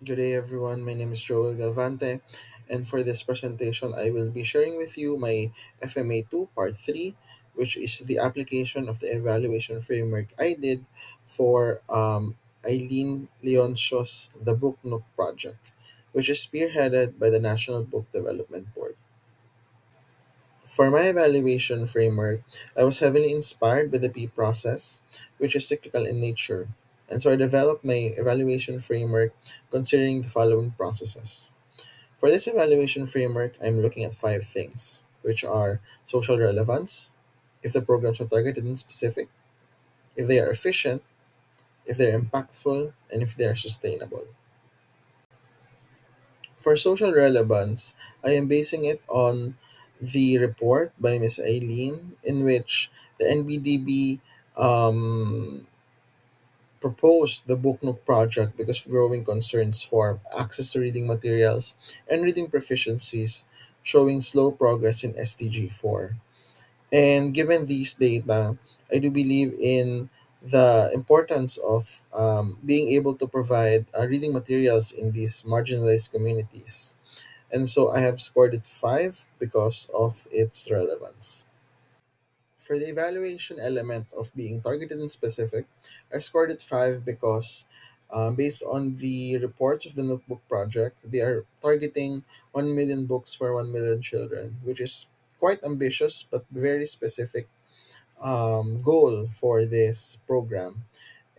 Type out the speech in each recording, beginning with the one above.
Good day, everyone. My name is Joel Galvante, and for this presentation, I will be sharing with you my FMA2 Part 3, which is the application of the evaluation framework I did for Eileen Leonsio's The Book Nook project, which is spearheaded by the National Book Development Board. For my evaluation framework, I was heavily inspired by the P process, which is cyclical in nature. And so I developed my evaluation framework considering the following processes. For this evaluation framework, I'm looking at five things, which are social relevance, if the programs are targeted and specific, if they are efficient, if they're impactful, and if they are sustainable. For social relevance, I am basing it on the report by Miss Eileen, in which the NBDB proposed the Book Nook project because of growing concerns for access to reading materials and reading proficiencies, showing slow progress in SDG 4. And given these data, I do believe in the importance of being able to provide reading materials in these marginalized communities. And so I have scored it 5 because of its relevance. For the evaluation element of being targeted and specific, I scored it 5 because based on the reports of the Notebook Project, they are targeting 1 million books for 1 million children, which is quite ambitious but very specific goal for this program.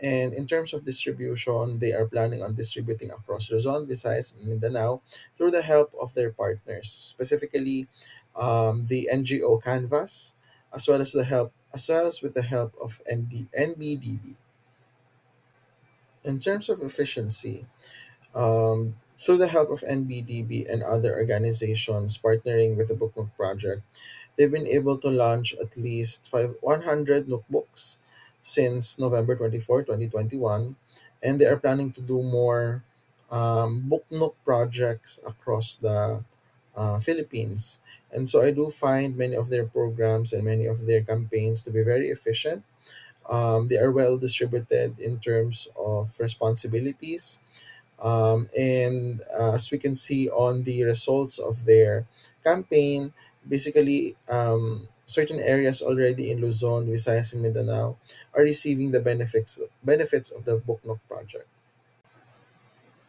And in terms of distribution, they are planning on distributing across Luzon, Visayas, and Mindanao through the help of their partners, specifically the NGO Canvas, as well as with the help of NBDB. In terms of efficiency, through the help of NBDB and other organizations partnering with the Book Nook Project, they've been able to launch at least 100 notebooks since November 24, 2021, and they are planning to do more Book Nook projects across the Philippines. And so I do find many of their programs and many of their campaigns to be very efficient. They are well distributed in terms of responsibilities, and as we can see on the results of their campaign, basically, certain areas already in Luzon, Visayas, and Mindanao are receiving the benefits of the Book Nook project.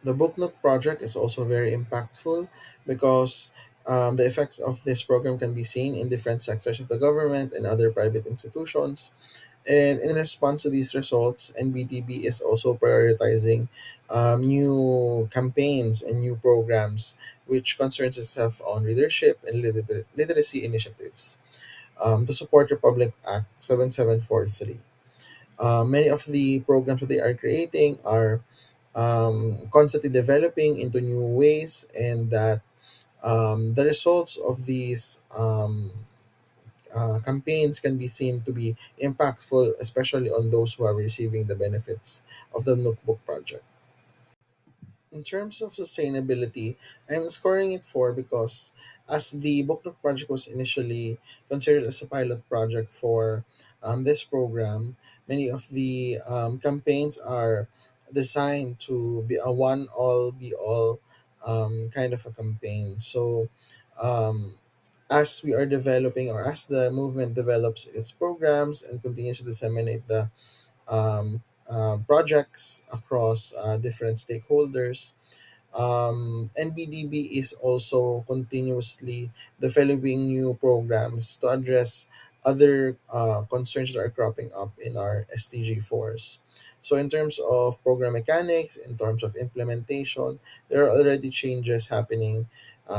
The Book Nook project is also very impactful because the effects of this program can be seen in different sectors of the government and other private institutions. And in response to these results, NBDB is also prioritizing new campaigns and new programs which concerns itself on leadership and literacy initiatives to support Republic Act 7743. Many of the programs that they are creating are constantly developing into new ways, and that the results of these campaigns can be seen to be impactful, especially on those who are receiving the benefits of the Notebook project. In terms of sustainability, I'm scoring it 4 because as the Book Nook project was initially considered as a pilot project for this program, many of the campaigns are designed to be a one all be all kind of a campaign. So, um, as we are developing, or as the movement develops its programs and continues to disseminate the projects across different stakeholders, NBDB is also continuously developing new programs to address other concerns that are cropping up in our STG force. So, in terms of program mechanics, in terms of implementation, there are already changes happening.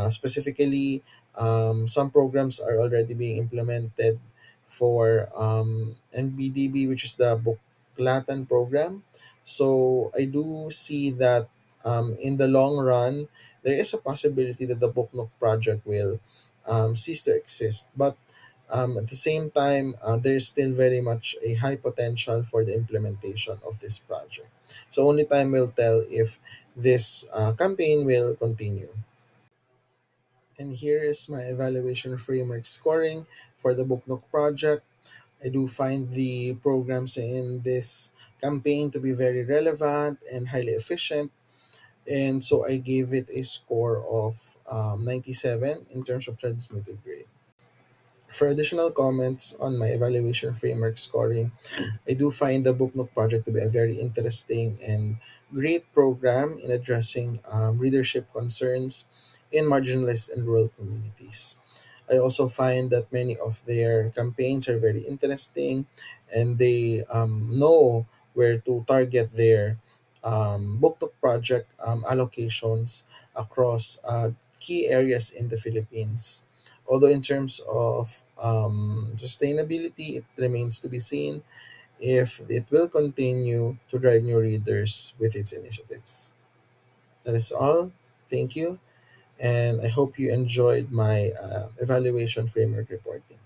Specifically, some programs are already being implemented for NBDB, which is the Buklatan program. So, I do see that in the long run, there is a possibility that the Book Nook project will cease to exist. But at the same time, there is still very much a high potential for the implementation of this project. So only time will tell if this campaign will continue. And here is my evaluation framework scoring for the Book Nook project. I do find the programs in this campaign to be very relevant and highly efficient. And so I gave it a score of 97 in terms of transmitted grade. For additional comments on my evaluation framework scoring, I do find the Book Nook project to be a very interesting and great program in addressing readership concerns in marginalized and rural communities. I also find that many of their campaigns are very interesting, and they know where to target their Book Nook project allocations across key areas in the Philippines. Although in terms of sustainability, it remains to be seen if it will continue to drive new readers with its initiatives. That is all. Thank you, and I hope you enjoyed my evaluation framework reporting.